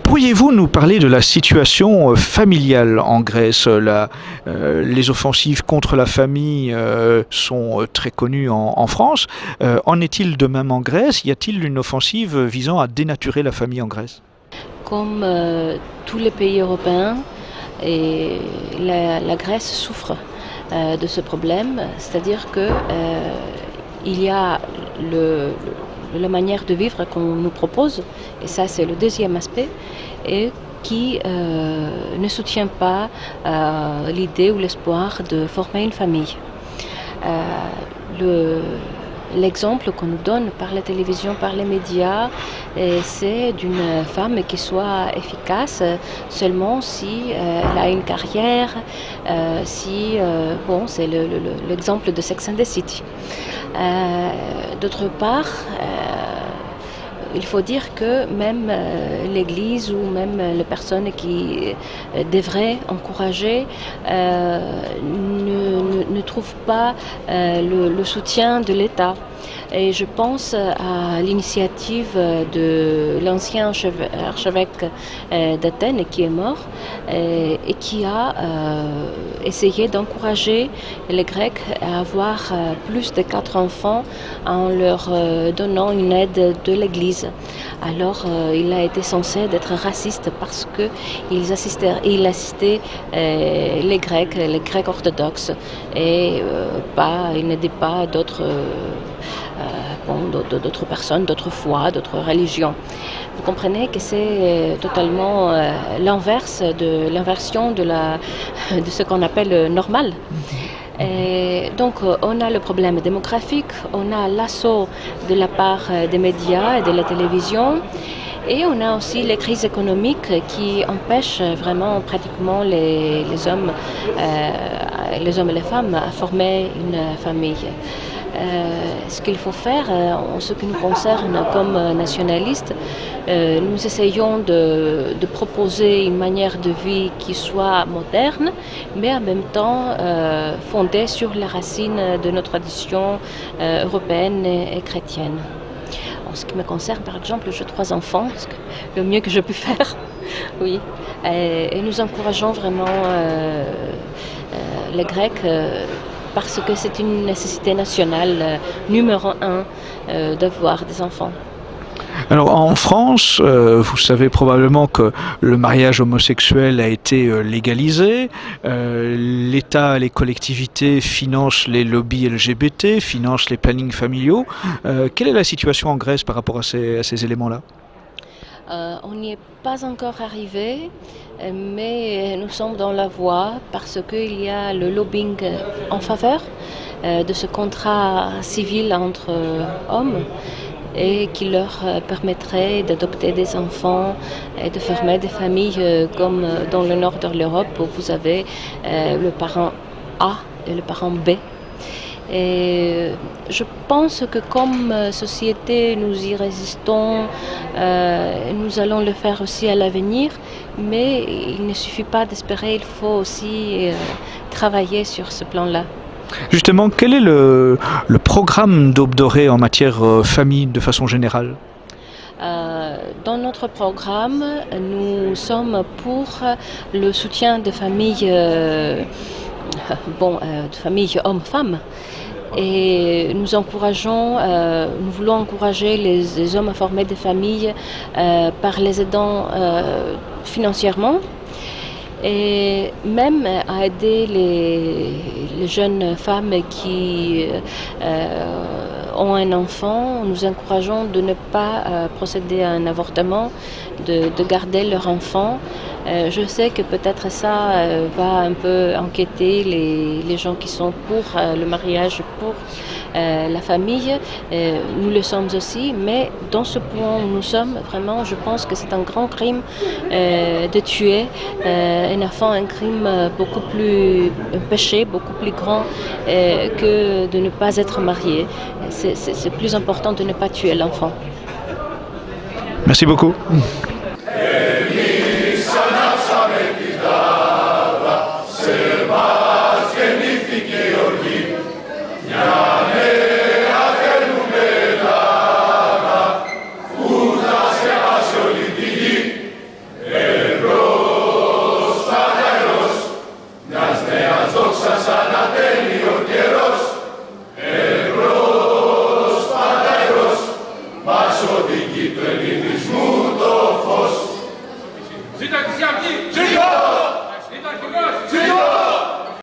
Pourriez-vous nous parler de la situation familiale en Grèce? Les offensives contre la famille sont très connues en France. En est-il de même en Grèce? Y a-t-il une offensive visant à dénaturer la famille en Grèce? Comme tous les pays européens, et la Grèce souffre de ce problème, c'est-à-dire que il y a la manière de vivre qu'on nous propose, et ça c'est le deuxième aspect, et qui ne soutient pas l'idée ou l'espoir de former une famille. L'exemple qu'on nous donne par la télévision, par les médias, c'est d'une femme qui soit efficace seulement si elle a une carrière, c'est l'exemple de Sex and the City. D'autre part, il faut dire que même l'Église ou même les personnes qui devraient encourager ne trouvent pas le soutien de l'État. Et je pense à l'initiative de l'ancien archevêque d'Athènes qui est mort et qui a essayé d'encourager les Grecs à avoir plus de 4 enfants en leur donnant une aide de l'Église. Alors il a été censé d'être raciste parce qu'il assistait les Grecs orthodoxes et il n'aidait pas d'autres personnes, d'autres foi, d'autres religions. Vous comprenez que c'est totalement l'inversion de ce qu'on appelle normal. Et donc on a le problème démographique, on a l'assaut de la part des médias et de la télévision, et on a aussi les crises économiques qui empêchent vraiment pratiquement les hommes et les femmes à former une famille. Ce qu'il faut faire, en ce qui nous concerne comme nationalistes, nous essayons de proposer une manière de vie qui soit moderne, mais en même temps fondée sur les racines de nos traditions européennes et chrétiennes. En ce qui me concerne, par exemple, j'ai 3 enfants, le mieux que je peux faire, oui. Et nous encourageons vraiment les Grecs parce que c'est une nécessité nationale numéro 1 d'avoir des enfants. Alors en France, vous savez probablement que le mariage homosexuel a été légalisé. L'État, les collectivités financent les lobbies LGBT, financent les plannings familiaux. Quelle est la situation en Grèce par rapport à ces éléments-là? On n'y est pas encore arrivé, mais nous sommes dans la voie parce qu'il y a le lobbying en faveur de ce contrat civil entre hommes et qui leur permettrait d'adopter des enfants et de former des familles comme dans le nord de l'Europe où vous avez le parent A et le parent B. Et je pense que comme société, nous y résistons, nous allons le faire aussi à l'avenir, mais il ne suffit pas d'espérer, il faut aussi travailler sur ce plan-là. Justement, quel est le programme d'Aube Dorée en matière famille de façon générale? Dans notre programme, nous sommes pour le soutien des familles, de familles hommes-femmes. Et nous voulons encourager les hommes à former des familles par les aidant financièrement et même à aider les jeunes femmes qui ont un enfant. Nous encourageons de ne pas procéder à un avortement, de garder leur enfant. Je sais que peut-être ça va un peu inquiéter les gens qui sont pour le mariage, pour la famille. Nous le sommes aussi, mais dans ce point où nous sommes, vraiment, je pense que c'est un grand crime de tuer un enfant, un crime un péché beaucoup plus grand que de ne pas être marié. C'est plus important de ne pas tuer l'enfant. Merci beaucoup.